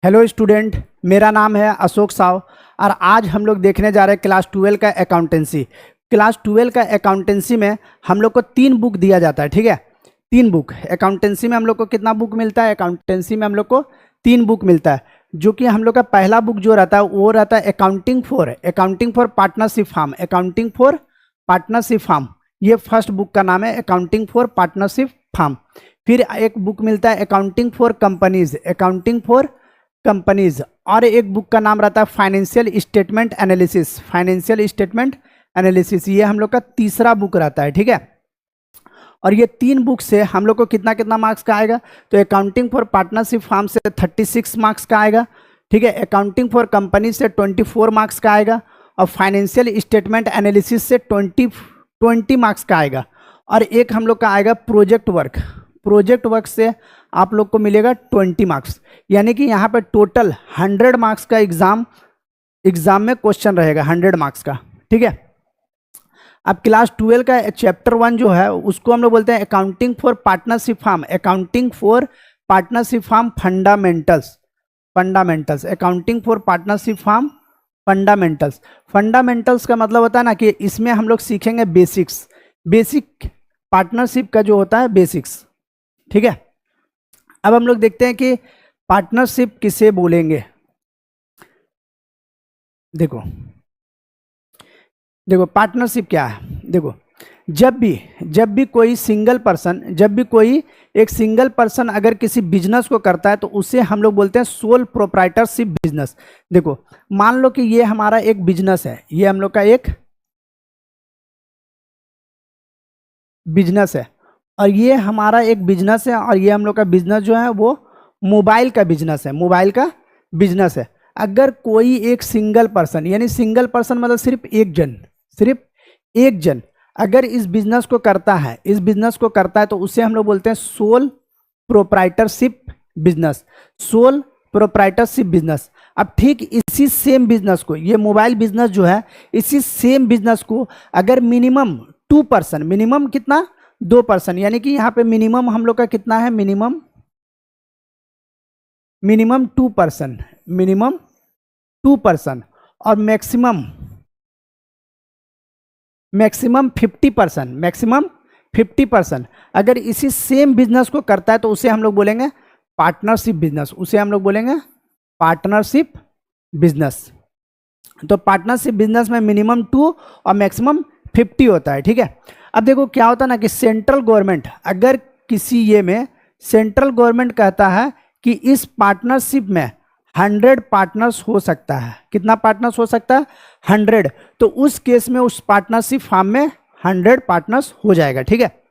Hello student, मेरा नाम है अशोक साव और आज हम लोग देखने जा रहे हैं क्लास 12 का अकाउंटेंसी। क्लास 12 का अकाउंटेंसी में हम लोग को 3 बुक दिया जाता है, ठीक है। 3 बुक अकाउंटेंसी में हम लोग को कितना बुक मिलता है? अकाउंटेंसी में हम लोग को 3 बुक मिलता है, जो कि हम लोग का पहला बुक जो रहता है वो रहता है accounting for partnership firm. Accounting for partnership firm, ये फर्स्ट बुक का नाम है, अकाउंटिंग फॉर पार्टनरशिप फार्म। फिर एक बुक मिलता है accounting for companies, accounting for companies. और एक बुक का नाम रहता है financial statement analysis, financial statement analysis. ये हम लोग का तीसरा बुक रहता है, ठीक है। और ये 3 बुक से हम लोग को कितना कितना मार्क्स का आएगा? तो अकाउंटिंग फॉर पार्टनरशिप फार्म से 36 मार्क्स का आएगा, ठीक है। अकाउंटिंग फॉर कंपनी से 24 मार्क्स का आएगा और फाइनेंशियल स्टेटमेंट एनालिसिस से 20 मार्क्स का आएगा। और एक हम लोग का आएगा प्रोजेक्ट वर्क से आप लोग को मिलेगा 20 मार्क्स। यानी कि यहाँ पर टोटल 100 मार्क्स का एग्जाम में क्वेश्चन रहेगा, 100 मार्क्स का, ठीक है। अब क्लास 12 का चैप्टर 1 जो है उसको हम लोग बोलते हैं accounting for partnership firm, accounting for partnership firm fundamentals, accounting for partnership firm fundamentals. Fundamentals का मतलब होता है ना कि इसमें हम लोग सीखेंगे बेसिक पार्टनरशिप का जो होता है बेसिक्स, ठीक है। अब हम लोग देखते हैं कि पार्टनरशिप किसे बोलेंगे। देखो पार्टनरशिप क्या है। देखो, जब भी कोई एक सिंगल पर्सन अगर किसी बिजनेस को करता है तो उसे हम लोग बोलते हैं सोल प्रोप्राइटरशिप बिजनेस। देखो, मान लो कि ये हमारा एक बिजनेस है, ये हम लोग का एक बिजनेस है और ये हमारा एक बिजनेस है और ये हम लोग का बिजनेस जो है वो मोबाइल का बिजनेस है। अगर कोई एक सिंगल पर्सन, यानी सिंगल पर्सन मतलब सिर्फ एक जन अगर इस बिजनेस को करता है तो उसे हम लोग बोलते हैं सोल प्रोप्राइटरशिप बिजनेस। अब ठीक इसी सेम बिजनेस को, ये मोबाइल बिजनेस जो है, इसी सेम बिजनेस को अगर मिनिमम 2 पर्सन, मिनिमम कितना 2 पर्सन, यानी कि यहाँ पे मिनिमम हम लोग का कितना है, मिनिमम 2 पर्सन और मैक्सिमम 50 पर्सन अगर इसी सेम बिजनेस को करता है तो उसे हम लोग बोलेंगे पार्टनरशिप बिजनेस। तो पार्टनरशिप बिजनेस में मिनिमम 2 और मैक्सिमम 50 होता है, ठीक है। अब देखो क्या होता है ना कि सेंट्रल गवर्नमेंट, अगर किसी ये में सेंट्रल गवर्नमेंट कहता है कि इस पार्टनरशिप में 100 पार्टनर्स हो सकता है, कितना पार्टनर्स हो सकता है? 100। तो उस केस में उस पार्टनरशिप फार्म में 100 पार्टनर्स हो जाएगा, ठीक है।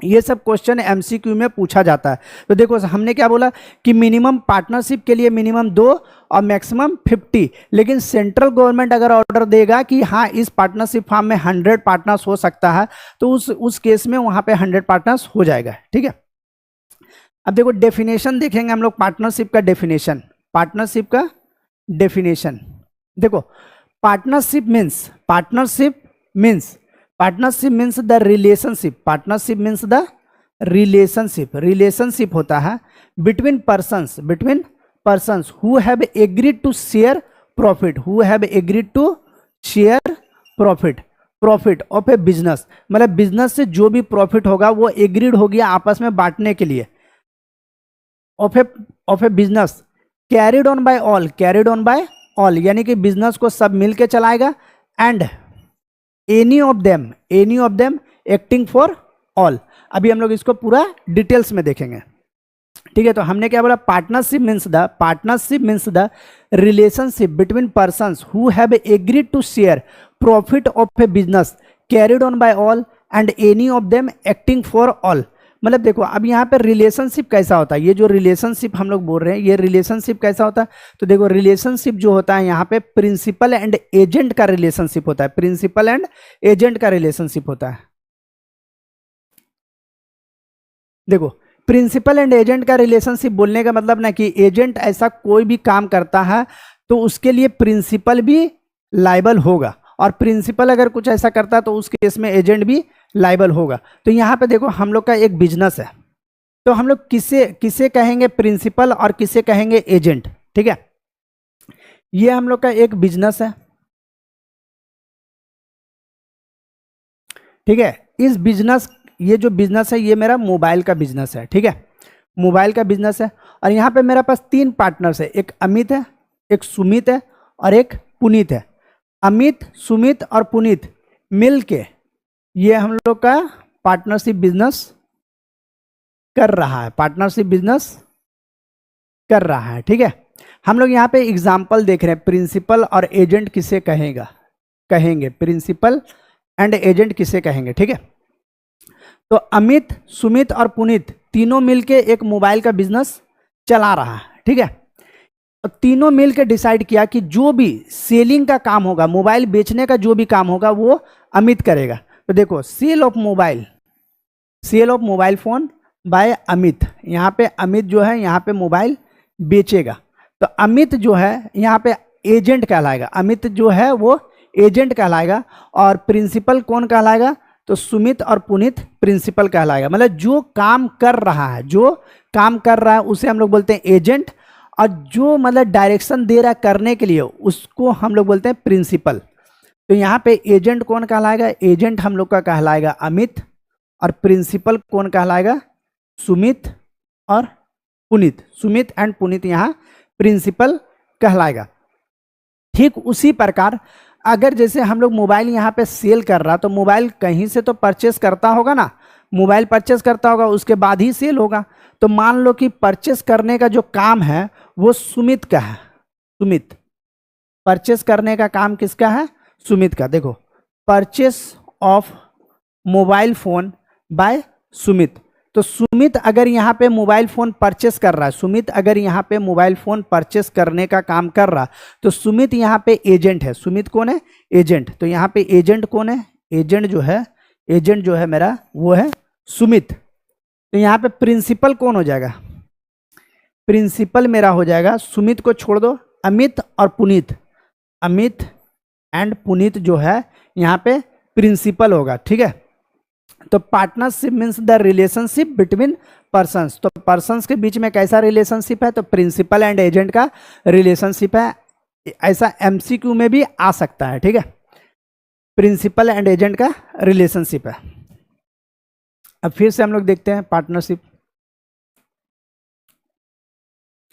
ये सब क्वेश्चन एमसीक्यू में पूछा जाता है। तो देखो हमने क्या बोला कि मिनिमम पार्टनरशिप के लिए मिनिमम 2 और मैक्सिमम 50, लेकिन सेंट्रल गवर्नमेंट अगर ऑर्डर देगा कि हाँ इस पार्टनरशिप फार्म में 100 पार्टनर्स हो सकता है तो उस केस में वहां पे 100 पार्टनर्स हो जाएगा, ठीक है। अब देखो डेफिनेशन देखेंगे हम लोग, पार्टनरशिप का डेफिनेशन। देखो, पार्टनरशिप मीन्स द रिलेशनशिप होता है between persons who have agreed to share profit of a business. मतलब बिजनेस से जो भी प्रॉफिट होगा वो एग्रीड हो गया आपस में बांटने के लिए, of a business carried on by all, यानी कि बिजनेस को सब मिलके चलाएगा। And any of them acting for all. अभी हम लोग इसको पूरा डिटेल्स में देखेंगे, ठीक है। तो हमने क्या बोला, partnership means the relationship between persons who have agreed to share profit of a business carried on by all and any of them acting for all. मतलब देखो अब यहाँ पे रिलेशनशिप कैसा होता है, ये जो रिलेशनशिप हम लोग बोल रहे हैं ये रिलेशनशिप कैसा होता है। तो देखो रिलेशनशिप जो होता है यहाँ पे प्रिंसिपल एंड एजेंट का रिलेशनशिप होता है, देखो प्रिंसिपल एंड एजेंट का रिलेशनशिप बोलने का मतलब ना कि एजेंट ऐसा कोई भी काम करता है तो उसके लिए प्रिंसिपल भी लायबल होगा, और प्रिंसिपल अगर कुछ ऐसा करता है तो उस केस में एजेंट भी लायबल होगा। तो यहाँ पे देखो हम लोग का एक बिजनेस है, तो हम लोग किसे कहेंगे प्रिंसिपल और किसे कहेंगे एजेंट। ठीक है। ये हम लोग का एक बिजनेस है, ठीक है। इस बिजनेस, ये जो बिजनेस है ये मेरा मोबाइल का बिजनेस है, ठीक है, मोबाइल का बिजनेस है। और यहाँ पे मेरे पास 3 पार्टनर्स है, एक अमित है, एक सुमित है और एक पुनीत है। अमित, सुमित और पुनीत मिल के ये हम लोग का पार्टनरशिप बिजनेस कर रहा है, पार्टनरशिप बिजनेस कर रहा है, ठीक है। हम लोग यहाँ पे एग्जाम्पल देख रहे हैं, प्रिंसिपल और एजेंट किसे कहेगा, कहेंगे प्रिंसिपल एंड एजेंट किसे कहेंगे, ठीक है। तो अमित, सुमित और पुनीत तीनों मिलके एक मोबाइल का बिजनेस चला रहा है, ठीक है। और तीनों मिलके डिसाइड किया कि जो भी सेलिंग का काम होगा, मोबाइल बेचने का जो भी काम होगा वो अमित करेगा। तो देखो, sale of mobile phone by Amit, यहाँ पे अमित जो है यहाँ पे मोबाइल बेचेगा। तो अमित जो है यहाँ पे एजेंट कहलाएगा, अमित जो है वो एजेंट कहलाएगा। और प्रिंसिपल कौन कहलाएगा, तो सुमित और पुनीत प्रिंसिपल कहलाएगा। मतलब जो काम कर रहा है, जो काम कर रहा है उसे हम लोग बोलते हैं एजेंट, और जो मतलब डायरेक्शन दे रहा है करने के लिए उसको हम लोग बोलते हैं प्रिंसिपल। तो यहाँ पे एजेंट कौन कहलाएगा, एजेंट हम लोग का कहलाएगा अमित, और प्रिंसिपल कौन कहलाएगा, सुमित और पुनीत। सुमित एंड पुनीत यहाँ प्रिंसिपल कहलाएगा। ठीक उसी प्रकार अगर जैसे हम लोग मोबाइल यहाँ पे सेल कर रहा, तो मोबाइल कहीं से तो परचेस करता होगा ना, मोबाइल परचेस करता होगा उसके बाद ही सेल होगा। तो मान लो कि परचेस करने का जो काम है वो सुमित का है, सुमित, परचेस करने का काम किसका है, सुमित का। देखो, purchase of mobile phone by Sumit. तो सुमित अगर यहाँ पे मोबाइल फ़ोन परचेस कर रहा है, सुमित अगर यहाँ पे मोबाइल फ़ोन परचेस करने का काम कर रहा, तो सुमित यहाँ पे एजेंट है। सुमित कौन है, एजेंट। तो यहाँ पे एजेंट कौन है, एजेंट जो है मेरा वो है सुमित। तो यहाँ पे प्रिंसिपल कौन हो जाएगा, प्रिंसिपल मेरा हो जाएगा, सुमित को छोड़ दो, अमित और पुनीत, अमित एंड पुनीत जो है यहाँ पे प्रिंसिपल होगा, ठीक है। तो partnership means the relationship between persons. तो पर्सन्स के बीच में कैसा रिलेशनशिप है, तो प्रिंसिपल एंड एजेंट का रिलेशनशिप है। ऐसा एमसीक्यू में भी आ सकता है, ठीक है, प्रिंसिपल एंड एजेंट का रिलेशनशिप है। अब फिर से हम लोग देखते हैं पार्टनरशिप।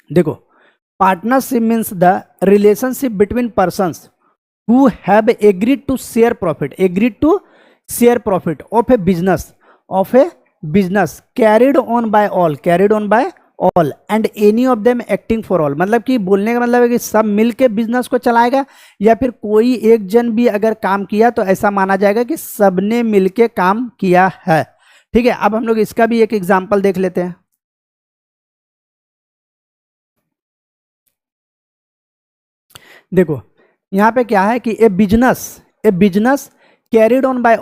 देखो, partnership means the relationship between persons who have agreed to share profit, agreed to share profit of a business carried on by all, and any of them acting for all. मतलब कि बोलने का मतलब है कि सब मिलके बिजनेस को चलाएगा, या फिर कोई एक जन भी अगर काम किया तो ऐसा माना जाएगा कि सबने मिलके काम किया है, ठीक है। अब हम लोग इसका भी एक एग्जांपल देख लेते हैं। देखो, यहाँ पे क्या है कि a business carried on by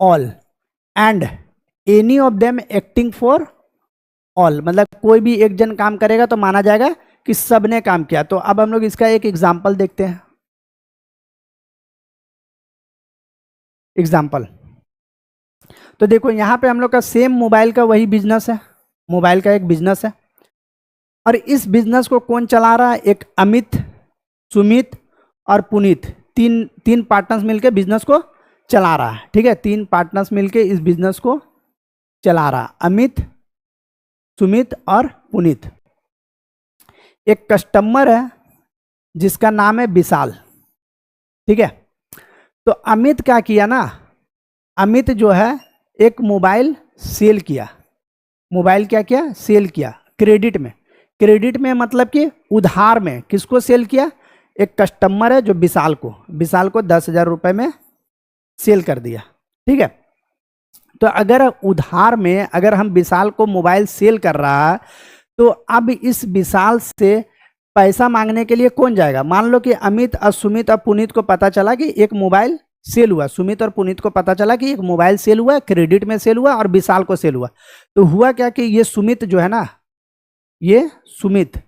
all and any of them acting for all. मतलब कोई भी एक जन काम करेगा तो माना जाएगा कि सबने काम किया। तो अब हम लोग इसका एक एग्जांपल देखते हैं। एग्जांपल, तो देखो यहाँ पे हम लोग का सेम मोबाइल का वही बिजनेस है, मोबाइल का एक बिजनेस है, और इस बिजनेस को कौन चला रहा है, एक अमित, सुमित और पुनीत, तीन पार्टनर्स मिलकर बिजनेस को चला रहा है, ठीक है। 3 पार्टनर्स मिलके इस बिजनेस को चला रहा, अमित, सुमित और पुनीत। एक कस्टमर है जिसका नाम है विशाल, ठीक है। तो अमित क्या किया ना, अमित जो है एक मोबाइल सेल किया, मोबाइल क्या किया, सेल किया क्रेडिट में मतलब कि उधार में। किसको सेल किया, एक कस्टमर है जो विशाल को 10,000 रुपये में सेल कर दिया, ठीक है। तो अगर उधार में अगर हम विशाल को मोबाइल सेल कर रहा है, तो अब इस विशाल से पैसा मांगने के लिए कौन जाएगा। मान लो कि अमित और सुमित और पुनीत को पता चला कि एक मोबाइल सेल हुआ, सुमित और पुनीत को पता चला कि एक मोबाइल सेल हुआ, क्रेडिट में सेल हुआ और विशाल को सेल हुआ। तो हुआ क्या कि ये सुमित जो है ना, ये सुमित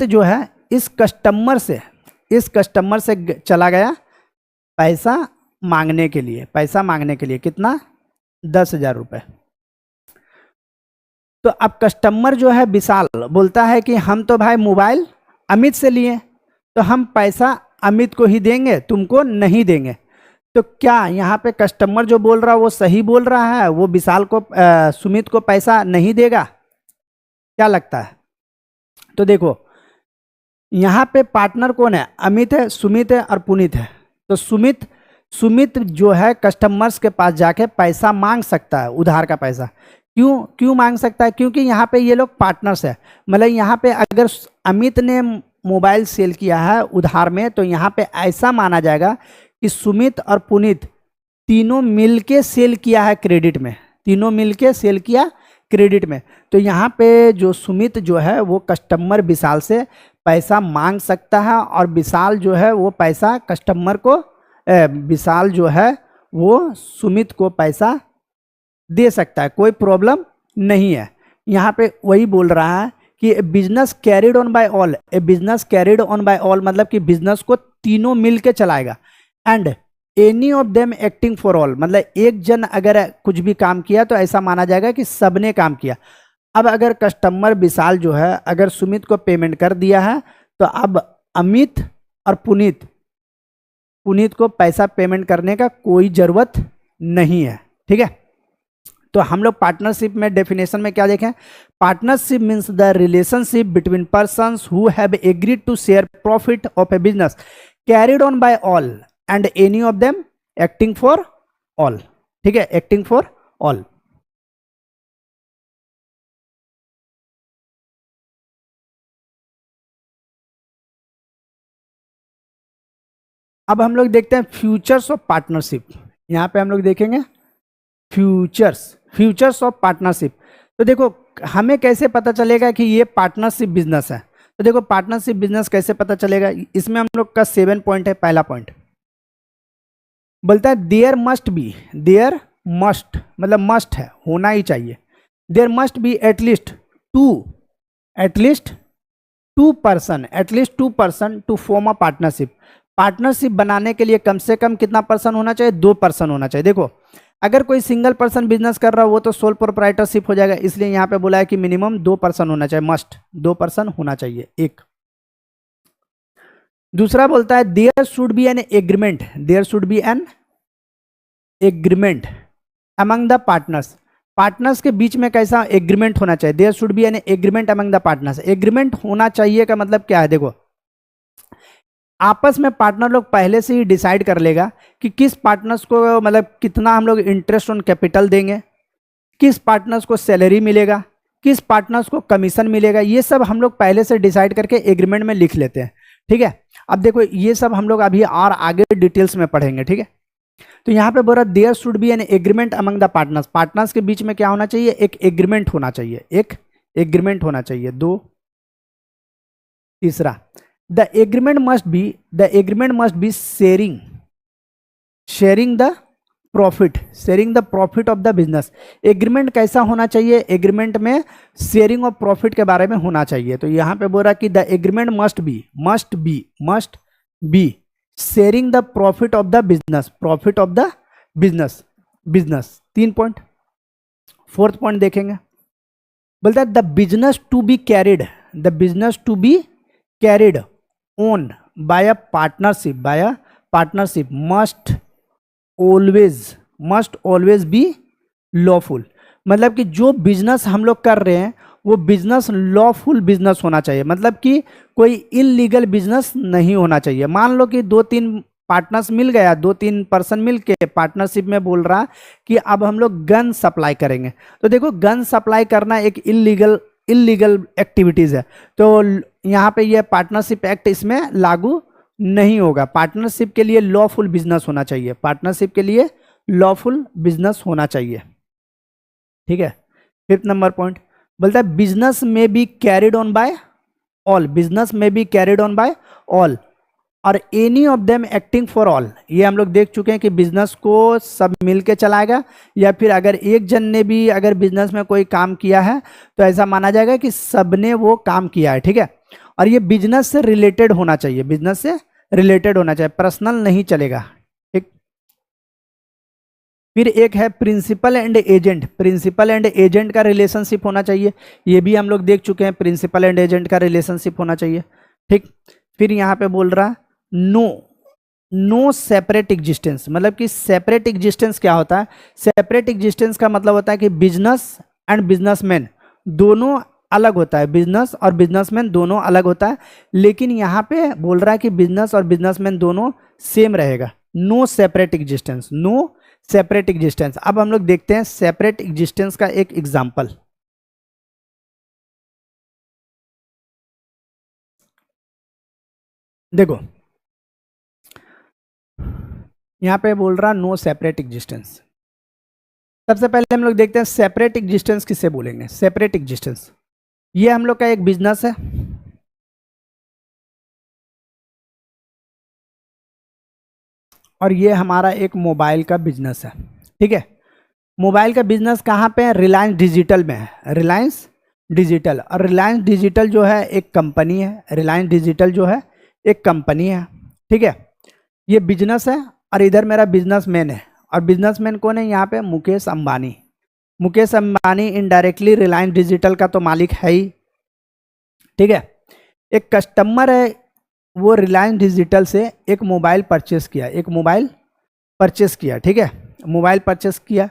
जो है इस कस्टमर से चला गया पैसा मांगने के लिए, कितना, 10,000 रुपये। तो अब कस्टमर जो है विशाल बोलता है कि हम तो भाई मोबाइल अमित से लिए, तो हम पैसा अमित को ही देंगे, तुमको नहीं देंगे। तो क्या यहाँ पे कस्टमर जो बोल रहा है वो सही बोल रहा है, वो विशाल को सुमित को पैसा नहीं देगा? क्या लगता है? तो देखो यहाँ पे पार्टनर कौन है, अमित है, सुमित है और पुनीत है। तो सुमित सुमित जो है कस्टमर्स के पास जाके पैसा मांग सकता है, उधार का पैसा। क्यों क्यों मांग सकता है? क्योंकि यहाँ पे ये लोग पार्टनर्स है। मतलब यहाँ पे अगर अमित ने मोबाइल सेल किया है उधार में, तो यहाँ पे ऐसा माना जाएगा कि सुमित और पुनीत तीनों मिलके सेल किया है क्रेडिट में, तीनों मिलके सेल किया क्रेडिट में। तो यहाँ पे जो सुमित जो है वो कस्टमर विशाल से पैसा मांग सकता है, और विशाल जो है वो पैसा कस्टमर को विशाल जो है वो सुमित को पैसा दे सकता है, कोई प्रॉब्लम नहीं है। यहाँ पे वही बोल रहा है कि business carried on by all, a business carried on by all मतलब कि बिजनेस को तीनों मिल के चलाएगा। And any of them acting for all, मतलब एक जन अगर कुछ भी काम किया तो ऐसा माना जाएगा कि सबने काम किया। अब अगर कस्टमर विशाल जो है अगर सुमित को पेमेंट कर दिया है, तो अब अमित और पुनीत को पैसा पेमेंट करने का कोई जरूरत नहीं है। ठीक है, तो हम लोग पार्टनरशिप में डेफिनेशन में क्या देखें? Partnership means the relationship between persons who have agreed to share profit of a business carried on by all and any of them acting for all. ठीक है, एक्टिंग फॉर ऑल। अब हम लोग देखते हैं फ्यूचर्स ऑफ पार्टनरशिप। यहाँ पे हम लोग देखेंगे फ्यूचर्स ऑफ पार्टनरशिप। तो देखो हमें कैसे पता चलेगा कि ये पार्टनरशिप बिजनेस है? तो देखो पार्टनरशिप बिजनेस कैसे पता चलेगा, इसमें हम लोग का 7 पॉइंट है। पहला पॉइंट बोलता है देयर मस्ट मतलब मस्ट है, होना ही चाहिए। There must be at least two person to form a partnership. Partnership बनाने के लिए कम से कम कितना पर्सन होना चाहिए? 2 पर्सन होना चाहिए। देखो अगर कोई सिंगल पर्सन बिजनेस कर रहा है वो तो सोल प्रोप्राइटरशिप हो जाएगा, इसलिए यहाँ पे बोला है कि मिनिमम 2 पर्सन होना चाहिए, मस्ट 2 पर्सन होना चाहिए। एक दूसरा बोलता है there should be an agreement among the partners के बीच में कैसा एग्रीमेंट होना चाहिए? There should be an agreement among the partners. Agreement होना चाहिए का मतलब क्या है? देखो आपस में पार्टनर लोग पहले से ही डिसाइड कर लेगा कि किस पार्टनर्स को मतलब कितना हम लोग इंटरेस्ट ऑन कैपिटल देंगे, किस पार्टनर्स को सैलरी मिलेगा, किस पार्टनर्स को कमीशन मिलेगा। ये सब हम लोग पहले से डिसाइड करके एग्रीमेंट में लिख लेते हैं। ठीक है, अब देखो ये सब हम लोग अभी और आगे डिटेल्स में पढ़ेंगे। ठीक है, तो यहाँ पे बोल रहा there should be an agreement among the partners के बीच में क्या होना चाहिए? एक एग्रीमेंट होना चाहिए। 2 तीसरा the agreement must be sharing the profit of the business. Agreement कैसा होना चाहिए? एग्रीमेंट में शेयरिंग ऑफ प्रॉफिट के बारे में होना चाहिए। तो यहाँ पे बोल रहा कि the agreement must be sharing the profit of the business. 3 point. 4th point देखेंगे, बोलता है the business to be carried on by a partnership must always be lawful. मतलब कि जो बिजनेस हम लोग कर रहे हैं वो बिजनेस लॉफुल बिजनेस होना चाहिए, मतलब कि कोई इलीगल बिजनेस नहीं होना चाहिए। मान लो कि 2-3 पार्टनर्स मिल गया, 2-3 पर्सन मिल के पार्टनरशिप में बोल रहा कि अब हम लोग गन सप्लाई करेंगे। तो देखो गन सप्लाई करना एक इलीगल एक्टिविटीज है, तो यहाँ पे ये पार्टनरशिप एक्ट इसमें लागू नहीं होगा। पार्टनरशिप के लिए लॉफुल बिजनेस होना चाहिए, ठीक है। 5th नंबर पॉइंट बोलता है बिजनेस में be carried on by all और any of them acting for all. ये हम लोग देख चुके हैं कि बिजनेस को सब मिलके चलाएगा, या फिर अगर एक जन ने भी अगर बिजनेस में कोई काम किया है तो ऐसा माना जाएगा कि सबने वो काम किया है। ठीक है, और ये बिजनेस से रिलेटेड होना चाहिए, पर्सनल नहीं चलेगा। ठीक, फिर एक है principal and agent, principal and agent का रिलेशनशिप होना चाहिए, ये भी हम लोग देख चुके हैं, प्रिंसिपल एंड एजेंट का रिलेशनशिप होना चाहिए, ठीक। फिर यहाँ पे बोल रहा नो सेपरेट एग्जिस्टेंस, मतलब कि सेपरेट एग्जिस्टेंस क्या होता है, सेपरेट एग्जिस्टेंस का मतलब होता है कि बिजनेस एंड बिजनेसमैन दोनों अलग होता है, बिजनेस और बिजनेसमैन दोनों अलग होता है, लेकिन यहाँ पे बोल रहा है कि बिजनेस और बिजनेसमैन दोनों सेम रहेगा, no separate existence, no separate existence. अब हम लोग देखते हैं सेपरेट एग्जिस्टेंस का एक एग्जाम्पल। देखो यहाँ पे बोल रहा नो सेपरेट एग्जिस्टेंस। सबसे पहले हम लोग देखते हैं सेपरेट एग्जिस्टेंस किससे बोलेंगे। सेपरेट एग्जिस्टेंस, ये हम लोग का एक बिजनेस है, और ये हमारा एक मोबाइल का बिजनेस है, ठीक है। मोबाइल का बिजनेस कहाँ पे है, रिलायंस डिजिटल में है, रिलायंस डिजिटल। और रिलायंस डिजिटल जो है एक कंपनी है, रिलायंस डिजिटल जो है एक कंपनी है, ठीक है। ये बिजनेस है और इधर मेरा बिजनेसमैन है, और बिजनेसमैन कौन है यहाँ पे, मुकेश अंबानी। मुकेश अंबानी इनडायरेक्टली रिलायंस डिजिटल का तो मालिक है ही, ठीक है। एक कस्टमर है, वो रिलायंस डिजिटल से एक मोबाइल परचेस किया, एक मोबाइल परचेस किया, ठीक है, मोबाइल परचेस किया।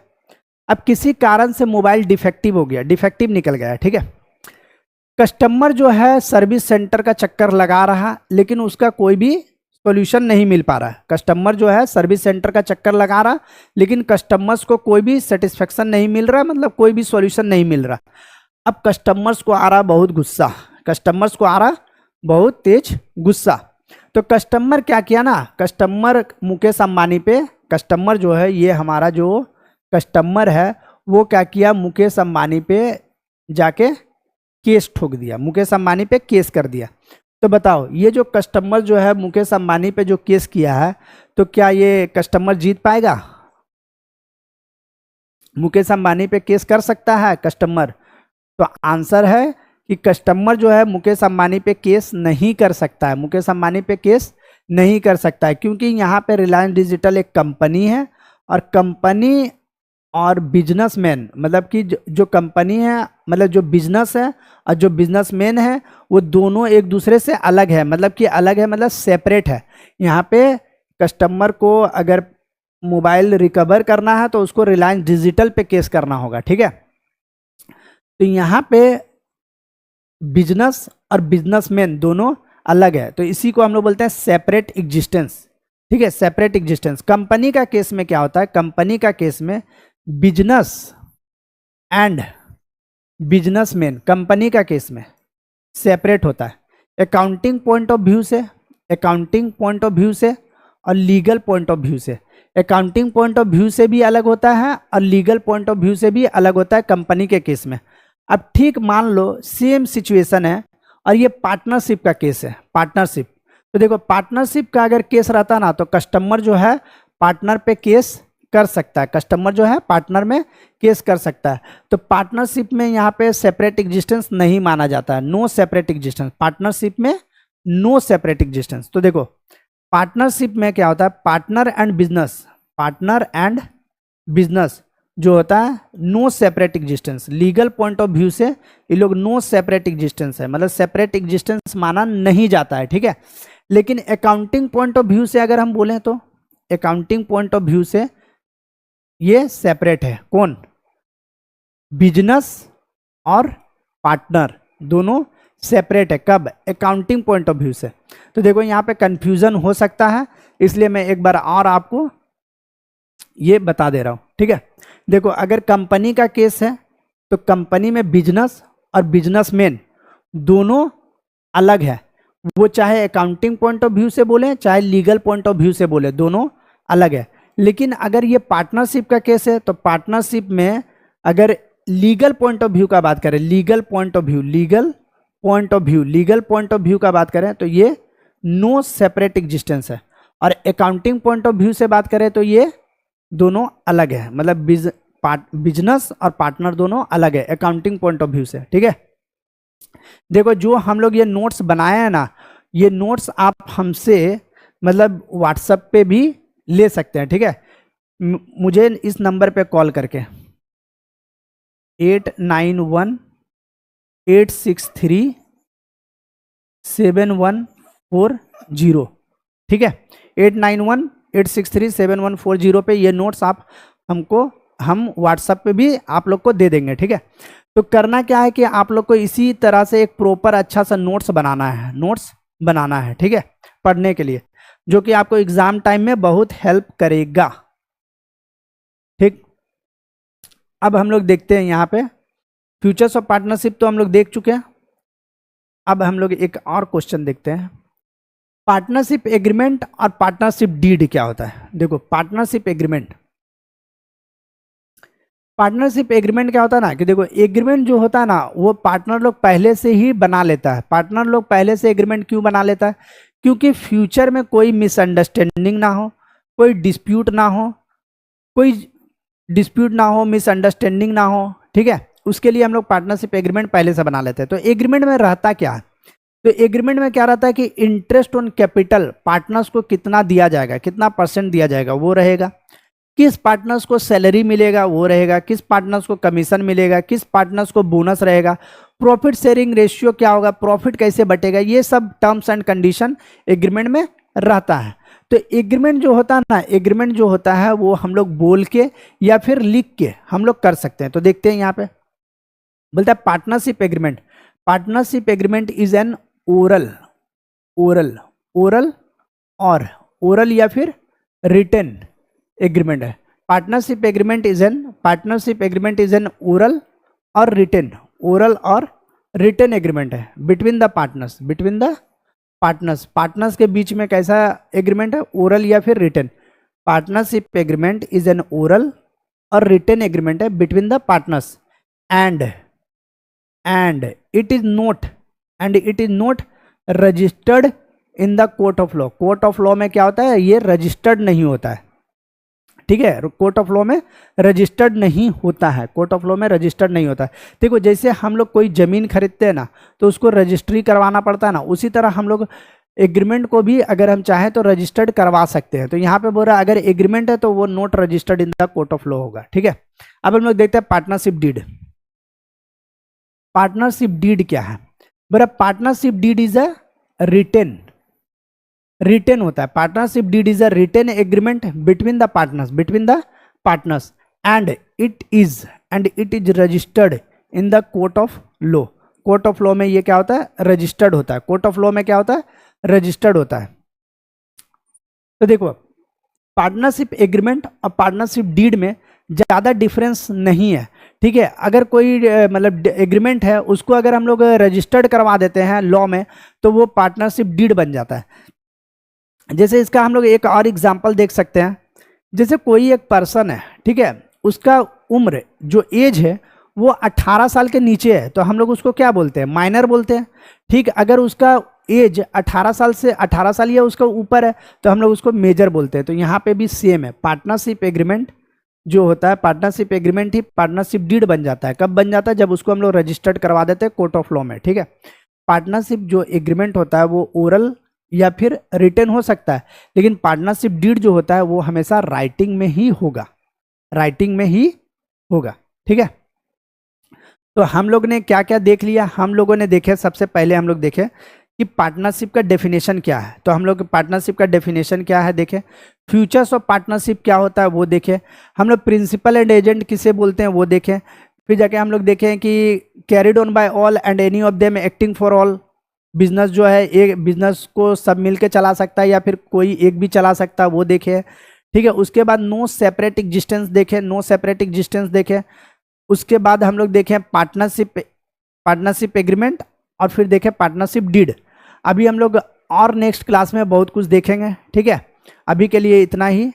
अब किसी कारण से मोबाइल डिफेक्टिव हो गया, डिफेक्टिव निकल गया, ठीक है। कस्टमर जो है सर्विस सेंटर का चक्कर लगा रहा, लेकिन उसका कोई भी सॉल्यूशन नहीं मिल पा रहा है। कस्टमर जो है सर्विस सेंटर का चक्कर लगा रहा, लेकिन कस्टमर्स को कोई भी सेटिस्फेक्शन नहीं मिल रहा, मतलब कोई भी सॉल्यूशन नहीं मिल रहा। अब कस्टमर्स को आ रहा बहुत गुस्सा, कस्टमर्स को आ रहा बहुत तेज गुस्सा। तो कस्टमर क्या किया ना, कस्टमर मुकेश अंबानी पे, कस्टमर जो है ये हमारा जो कस्टमर है वो क्या किया, मुकेश अंबानी पे जाके केस ठोक दिया, मुकेश अंबानी पे केस कर दिया। तो बताओ ये जो कस्टमर जो है मुकेश अंबानी पे जो केस किया है, तो क्या ये कस्टमर जीत पाएगा, मुकेश अंबानी पे केस कर सकता है कस्टमर? तो आंसर है कि कस्टमर जो है मुकेश अंबानी पे केस नहीं कर सकता है, मुकेश अंबानी पे केस नहीं कर सकता है, क्योंकि यहाँ पे रिलायंस डिजिटल एक कंपनी है, और कंपनी और बिजनेसमैन, मतलब कि जो कंपनी है, मतलब जो बिजनेस है और जो बिजनेसमैन है, वो दोनों एक दूसरे से अलग है, मतलब कि अलग है मतलब सेपरेट है। यहाँ पे कस्टमर को अगर मोबाइल रिकवर करना है तो उसको रिलायंस डिजिटल पे केस करना होगा, ठीक है। तो यहाँ पे बिजनेस और बिजनेसमैन दोनों अलग है, तो इसी को हम लोग बोलते हैं सेपरेट एग्जिस्टेंस, ठीक है, सेपरेट एग्जिस्टेंस। कंपनी का केस में क्या होता है, कंपनी का केस में बिजनेस एंड बिजनेसमैन कंपनी का केस में सेपरेट होता है, अकाउंटिंग पॉइंट ऑफ व्यू से, अकाउंटिंग पॉइंट ऑफ व्यू से और लीगल पॉइंट ऑफ व्यू से। अकाउंटिंग पॉइंट ऑफ व्यू से भी अलग होता है और लीगल पॉइंट ऑफ व्यू से भी अलग होता है कंपनी के केस में। अब ठीक मान लो सेम सिचुएशन है और ये पार्टनरशिप का केस है, पार्टनरशिप। तो देखो पार्टनरशिप का अगर केस रहता ना, तो कस्टमर जो है पार्टनर पे केस कर सकता है, कस्टमर जो है पार्टनर में केस कर सकता है। तो पार्टनरशिप में यहाँ पे सेपरेट एग्जिस्टेंस नहीं माना जाता है, नो सेपरेट एग्जिस्टेंस, पार्टनरशिप में नो सेपरेट एग्जिस्टेंस। तो देखो पार्टनरशिप में क्या होता है, partner and business, partner and business जो होता है no separate existence. Legal point of view से ये लोग नो सेपरेट एग्जिस्टेंस है, मतलब सेपरेट एग्जिस्टेंस माना नहीं जाता है, ठीक है। लेकिन अकाउंटिंग पॉइंट ऑफ व्यू से अगर हम बोलें तो अकाउंटिंग पॉइंट ऑफ व्यू से ये सेपरेट है, कौन, बिजनेस और पार्टनर दोनों सेपरेट है, कब, अकाउंटिंग पॉइंट ऑफ व्यू से। तो देखो यहाँ पे कंफ्यूजन हो सकता है, इसलिए मैं एक बार और आपको ये बता दे रहा हूँ, ठीक है। देखो अगर कंपनी का केस है तो कंपनी में बिजनेस और बिजनेसमैन दोनों अलग है, वो चाहे अकाउंटिंग पॉइंट ऑफ व्यू से बोले चाहे लीगल पॉइंट ऑफ व्यू से बोले, दोनों अलग है। लेकिन अगर ये पार्टनरशिप का केस है तो पार्टनरशिप में अगर लीगल पॉइंट ऑफ व्यू का बात करें, legal point of view, legal point of view, legal point of view का बात करें तो ये नो सेपरेट एग्जिस्टेंस है। और अकाउंटिंग पॉइंट ऑफ व्यू से बात करें तो ये दोनों अलग है, मतलब बिजनेस और पार्टनर दोनों अलग है अकाउंटिंग पॉइंट ऑफ व्यू से, ठीक है। देखो जो हम लोग ये नोट्स बनाए हैं ना, ये नोट्स आप हमसे मतलब व्हाट्सएप पे भी ले सकते हैं, ठीक है। मुझे इस नंबर पे कॉल करके 8918637140, ठीक है, 8918637140 पे ये नोट्स आप हमको हम व्हाट्सएप पे भी आप लोग को दे देंगे, ठीक है। तो करना क्या है कि आप लोग को इसी तरह से एक प्रॉपर अच्छा सा नोट्स बनाना है, ठीक है, पढ़ने के लिए, जो कि आपको एग्जाम टाइम में बहुत हेल्प करेगा, ठीक। अब हम लोग देखते हैं यहाँ पे फ्यूचर्स ऑफ पार्टनरशिप तो हम लोग देख चुके हैं। अब हम लोग एक और क्वेश्चन देखते हैं, पार्टनरशिप एग्रीमेंट और पार्टनरशिप डीड क्या होता है। देखो पार्टनरशिप एग्रीमेंट क्या होता है ना, कि देखो एग्रीमेंट जो होता है ना वो पार्टनर लोग पहले से ही बना लेता है। पार्टनर लोग पहले से एग्रीमेंट क्यों बना लेता है, क्योंकि फ्यूचर में कोई मिसअंडरस्टैंडिंग ना हो, कोई डिस्प्यूट ना हो, मिसअंडरस्टैंडिंग ना हो, ठीक है, उसके लिए हम लोग पार्टनरशिप एग्रीमेंट पहले से बना लेते हैं। तो एग्रीमेंट में रहता क्या है, तो एग्रीमेंट में क्या रहता है कि इंटरेस्ट ऑन कैपिटल पार्टनर्स को कितना दिया जाएगा, कितना % दिया जाएगा वो रहेगा, किस पार्टनर्स को सैलरी मिलेगा वो रहेगा, किस पार्टनर्स को कमीशन मिलेगा, किस पार्टनर्स को बोनस रहेगा, प्रॉफिट शेयरिंग रेशियो क्या होगा, प्रॉफिट कैसे बटेगा, ये सब टर्म्स एंड कंडीशन एग्रीमेंट में रहता है। तो एग्रीमेंट जो होता है ना, एग्रीमेंट जो होता है वो हम लोग बोल के या फिर लिख के हम लोग कर सकते हैं। तो देखते हैं यहाँ पे बोलता है partnership agreement is an oral या फिर रिटन एग्रीमेंट है। Partnership agreement is an oral और रिटन एग्रीमेंट है बिटवीन द पार्टनर्स के बीच में कैसा एग्रीमेंट है, ओरल या फिर written. Partnership agreement is an oral और रिटन एग्रीमेंट है between the partners and it is not registered in the court of law. Court of law में क्या होता है, ये रजिस्टर्ड नहीं होता है, ठीक है, कोर्ट ऑफ लॉ में रजिस्टर्ड नहीं होता है, देखो जैसे हम लोग कोई जमीन खरीदते हैं ना तो उसको रजिस्ट्री करवाना पड़ता है ना, उसी तरह हम लोग एग्रीमेंट को भी अगर हम चाहें तो रजिस्टर्ड करवा सकते हैं। तो यहाँ पे बोल रहा है अगर एग्रीमेंट है तो वो not registered in the court of law होगा, ठीक है। अब हम लोग देखते हैं पार्टनरशिप डीड क्या है। बोला partnership deed is a written होता है। Partnership deed is a written agreement between the partners and it is registered in the court of law. Court of law में ये क्या होता है, रजिस्टर्ड होता है। कोर्ट ऑफ लॉ में क्या होता है, रजिस्टर्ड होता है। तो देखो पार्टनरशिप एग्रीमेंट और पार्टनरशिप डीड में ज्यादा डिफरेंस नहीं है, ठीक है। अगर कोई मतलब एग्रीमेंट है उसको अगर हम लोग रजिस्टर्ड करवा देते हैं लॉ में तो वो पार्टनरशिप डीड बन जाता है। जैसे इसका हम लोग एक और एग्जांपल देख सकते हैं, जैसे कोई एक पर्सन है, ठीक है, उसका उम्र जो एज है वो 18 साल के नीचे है तो हम लोग उसको क्या बोलते हैं, माइनर बोलते हैं, ठीक। अगर उसका एज 18 साल या उसका ऊपर है तो हम लोग उसको मेजर बोलते हैं। तो यहाँ पे भी सेम है, पार्टनरशिप एग्रीमेंट जो होता है, पार्टनरशिप एग्रीमेंट ही पार्टनरशिप डीड बन जाता है। कब बन जाता है, जब उसको हम लोग रजिस्टर्ड करवा देते हैं कोर्ट ऑफ लॉ में, ठीक है। पार्टनरशिप जो एग्रीमेंट होता है वो ओरल या फिर रिटन हो सकता है, लेकिन पार्टनरशिप डीड जो होता है वो हमेशा राइटिंग में ही होगा, ठीक है। तो हम लोग ने क्या क्या देख लिया, हम लोगों ने देखे, सबसे पहले हम लोग देखे कि पार्टनरशिप का डेफिनेशन क्या है। तो हम लोग पार्टनरशिप का डेफिनेशन क्या है देखें, फ्यूचर्स ऑफ पार्टनरशिप क्या होता है वो देखें, हम लोग प्रिंसिपल एंड एजेंट किसे बोलते हैं वो देखें, फिर जाके हम लोग देखें कि carried on by all and any of them acting for all. Business जो है एक बिजनेस को सब मिलके चला सकता है या फिर कोई एक भी चला सकता है वो देखें, ठीक है। उसके बाद नो सेपरेट एग्जिस्टेंस देखें, उसके बाद हम लोग देखें पार्टनरशिप एग्रीमेंट और फिर देखें पार्टनरशिप डीड। अभी हम लोग और नेक्स्ट क्लास में बहुत कुछ देखेंगे, ठीक है। अभी के लिए इतना ही,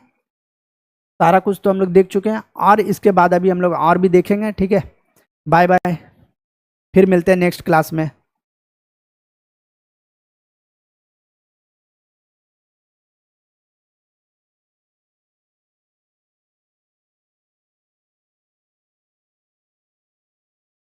सारा कुछ तो हम लोग देख चुके हैं और इसके बाद अभी हम लोग और भी देखेंगे, ठीक है। बाय बाय, फिर मिलते हैं नेक्स्ट क्लास में।